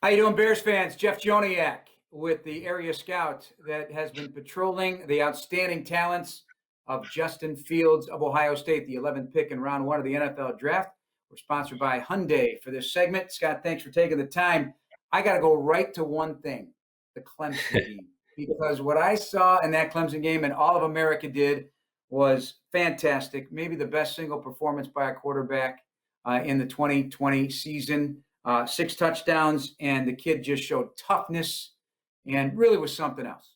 How you doing, Bears fans? Jeff Joniak with the area scout that has been patrolling the outstanding talents of Justin Fields of Ohio State, the 11th pick in round one of the NFL draft. We're sponsored by Hyundai for this segment. Scott, thanks for taking the time. I got to go right to one thing, the Clemson game, because what I saw in that Clemson game and all of America did was fantastic. Maybe the best single performance by a quarterback in the 2020 season. 6 touchdowns, and the kid just showed toughness and really was something else.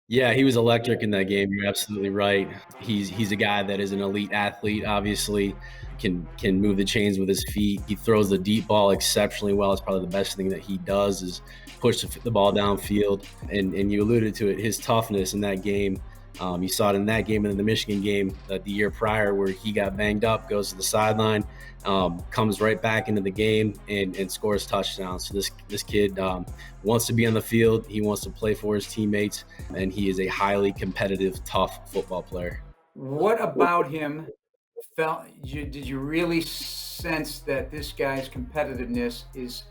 Yeah, he was electric in that game. You're absolutely right. He's a guy that is an elite athlete. Obviously, can move the chains with his feet. He throws the deep ball exceptionally well. It's probably the best thing that he does is push the ball downfield. And you alluded to it, his toughness in that game. You saw it in that game and in the Michigan game the year prior where he got banged up, goes to the sideline, comes right back into the game and scores touchdowns. So this kid wants to be on the field. He wants to play for his teammates, and he is a highly competitive, tough football player. What about him did you really sense that this guy's competitiveness is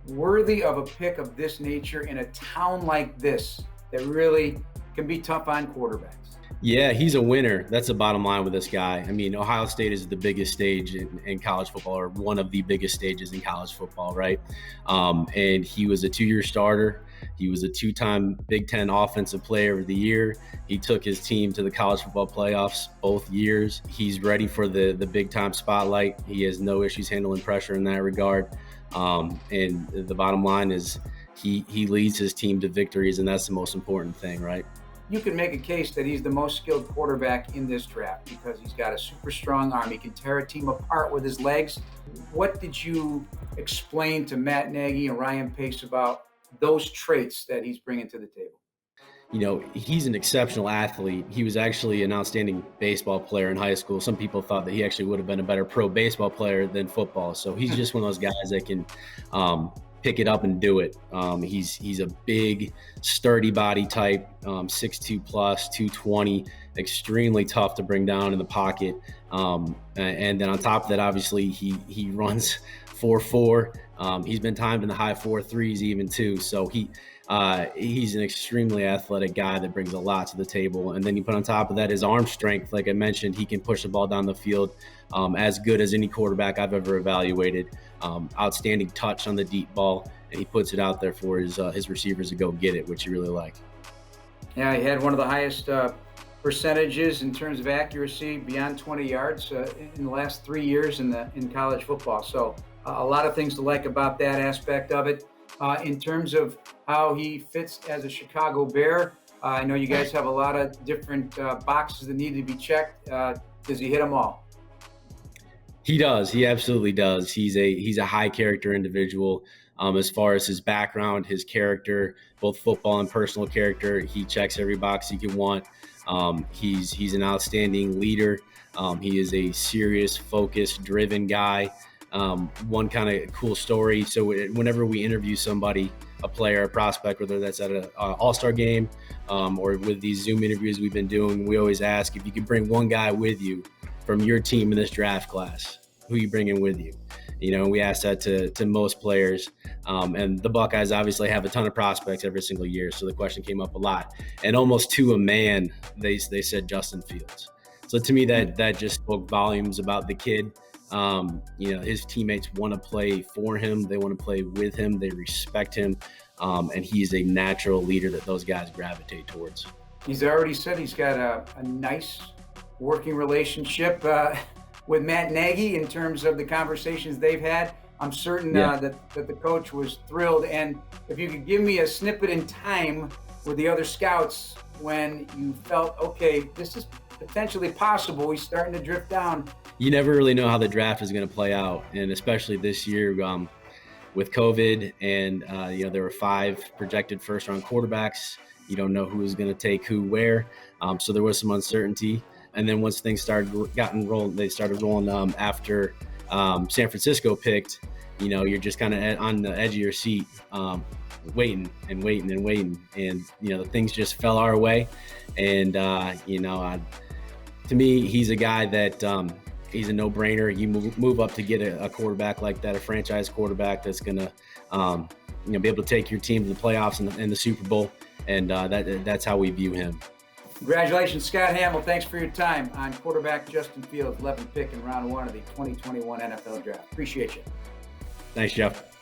worthy of a pick of this nature in a town like this that really can be tough on quarterbacks? Yeah, he's a winner. That's the bottom line with this guy. I mean, Ohio State is the biggest stage in college football, or one of the biggest stages in college football, right? And he was a 2-year starter. He was a 2-time Big Ten Offensive Player of the Year. He took his team to the college football playoffs both years. He's ready for the big time spotlight. He has no issues handling pressure in that regard. And the bottom line is he leads his team to victories, and that's the most important thing, right? You can make a case that he's the most skilled quarterback in this draft because he's got a super strong arm. He can tear a team apart with his legs. What did you explain to Matt Nagy and Ryan Pace about those traits that he's bringing to the table? He's an exceptional athlete. He was actually an outstanding baseball player in high school. Some people thought that he actually would have been a better pro baseball player than football. So he's just one of those guys that can pick it up and do it. He's a big, sturdy body type, 6'2 plus, 220, extremely tough to bring down in the pocket. And then on top of that, obviously, he runs 4.4. He's been timed in the high 4.3s even too. So he's an extremely athletic guy that brings a lot to the table. And then you put on top of that his arm strength. Like I mentioned, he can push the ball down the field as good as any quarterback I've ever evaluated. Outstanding touch on the deep ball, and he puts it out there for his receivers to go get it, which you really like. Yeah, he had one of the highest percentages in terms of accuracy beyond 20 yards in the last 3 years in college football. So a lot of things to like about that aspect of it. In terms of how he fits as a Chicago Bear, I know you guys have a lot of different boxes that need to be checked. Does he hit them all? He does. He absolutely does. He's a high character individual. As far as his background, his character, both football and personal character, he checks every box you can want. He's an outstanding leader. He is a serious, focused, driven guy. One kind of cool story. So whenever we interview somebody, a player, a prospect, whether that's at an all-star game or with these Zoom interviews we've been doing, we always ask if you could bring one guy with you from your team in this draft class, who you bring in with you. We ask that to most players. And the Buckeyes obviously have a ton of prospects every single year. So the question came up a lot. And almost to a man, they said Justin Fields. So to me, that just spoke volumes about the kid. His teammates want to play for him. They want to play with him. They respect him. And he's a natural leader that those guys gravitate towards. He's already said he's got a nice working relationship with Matt Nagy in terms of the conversations they've had. I'm certain that the coach was thrilled. And if you could give me a snippet in time with the other scouts when you felt, okay, this is potentially possible, he's starting to drift down. You never really know how the draft is going to play out. And especially this year with COVID and, there were 5 projected first-round quarterbacks. You don't know who is going to take who where. So there was some uncertainty. And then once things started rolling after San Francisco picked. You're just kind of on the edge of your seat, waiting. And the things just fell our way. And to me, he's a guy that he's a no-brainer. You move up to get a quarterback like that, a franchise quarterback that's going to be able to take your team to the playoffs and the Super Bowl, and that's how we view him. Congratulations, Scott Hamel. Thanks for your time on quarterback Justin Fields, 11th pick in round 1 of the 2021 NFL Draft. Appreciate you. Thanks, Jeff.